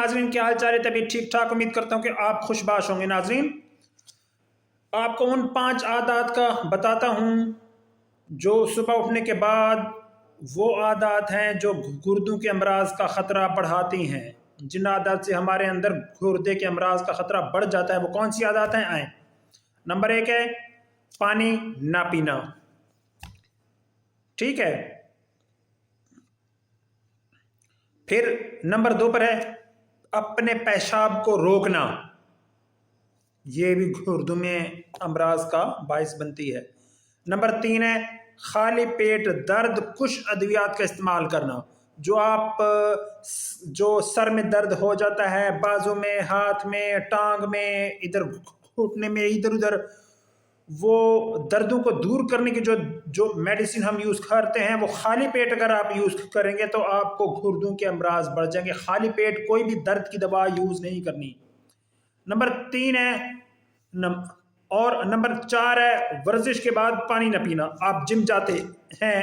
ناظرین کیا حال چال ہے؟ طبیعت ٹھیک ٹھاک، امید کرتا ہوں کہ آپ خوشباش ہوں گے۔ ناظرین آپ کو ان 5 عادات کا بتاتا ہوں جو صبح اٹھنے کے بعد وہ عادات ہیں جو گردوں کے امراض کا خطرہ بڑھاتی ہیں۔ جن عادات سے ہمارے اندر گردے کے امراض کا خطرہ بڑھ جاتا ہے وہ کون سی عادات ہیں؟ آئیں۔ نمبر 1 ہے پانی نہ پینا، ٹھیک ہے۔ پھر نمبر 2 پر ہے اپنے پیشاب کو روکنا، یہ بھی گردوں میں امراض کا باعث بنتی ہے۔ نمبر 3 ہے خالی پیٹ درد کش ادویات کا استعمال کرنا، جو سر میں درد ہو جاتا ہے، بازو میں، ہاتھ میں، ٹانگ میں، ادھر گھٹنے میں، ادھر ادھر، وہ دردوں کو دور کرنے کی جو میڈیسن ہم یوز کرتے ہیں وہ خالی پیٹ اگر آپ یوز کریں گے تو آپ کو گردوں کے امراض بڑھ جائیں گے۔ خالی پیٹ کوئی بھی درد کی دوا یوز نہیں کرنی۔ نمبر 3 ہے اور نمبر 4 ہے ورزش کے بعد پانی نہ پینا۔ آپ جم جاتے ہیں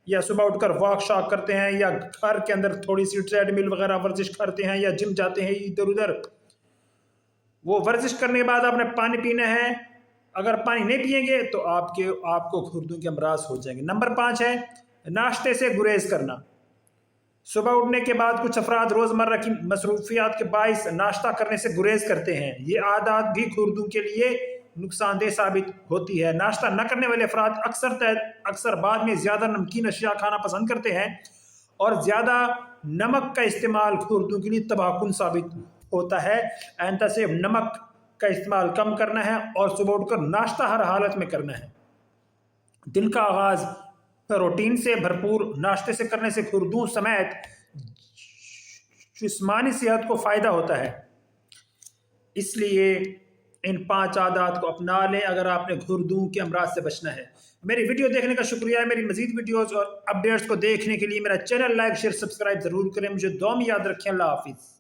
یا صبح اٹھ کر واک شاک کرتے ہیں یا گھر کے اندر تھوڑی سی ٹریڈ مل وغیرہ ورزش کرتے ہیں یا جم جاتے ہیں ادھر ادھر، وہ ورزش کرنے کے بعد آپ نے پانی پینا ہے۔ اگر پانی نہیں پیئیں گے تو آپ کو گردوں کے امراض ہو جائیں گے۔ نمبر 5 ہے ناشتے سے گریز کرنا۔ صبح اٹھنے کے بعد کچھ افراد روزمرہ کی مصروفیات کے باعث ناشتہ کرنے سے گریز کرتے ہیں، یہ عادات بھی گردوں کے لیے نقصان دہ ثابت ہوتی ہے۔ ناشتہ نہ کرنے والے افراد اکثر بعد میں زیادہ نمکین اشیاء کھانا پسند کرتے ہیں، اور زیادہ نمک کا استعمال گردوں کے لیے تباہ کن ثابت ہوتا ہے۔ آئندہ سے نمک کا استعمال کم کرنا ہے اور صبح اٹھ کر ناشتہ ہر حالت میں کرنا ہے۔ دن کا آغاز پروٹین سے بھرپور ناشتے سے کرنے سے گردوں سمیت جسمانی صحت کو فائدہ ہوتا ہے، اس لیے ان 5 عادات کو اپنا لیں اگر آپ نے گردوں کے امراض سے بچنا ہے۔ میری ویڈیو دیکھنے کا شکریہ۔ میری مزید ویڈیوز اور اپڈیٹس کو دیکھنے کے لیے میرا چینل لائک شیئر سبسکرائب ضرور کریں۔ مجھے دعا میں یاد رکھیں۔ اللہ حافظ۔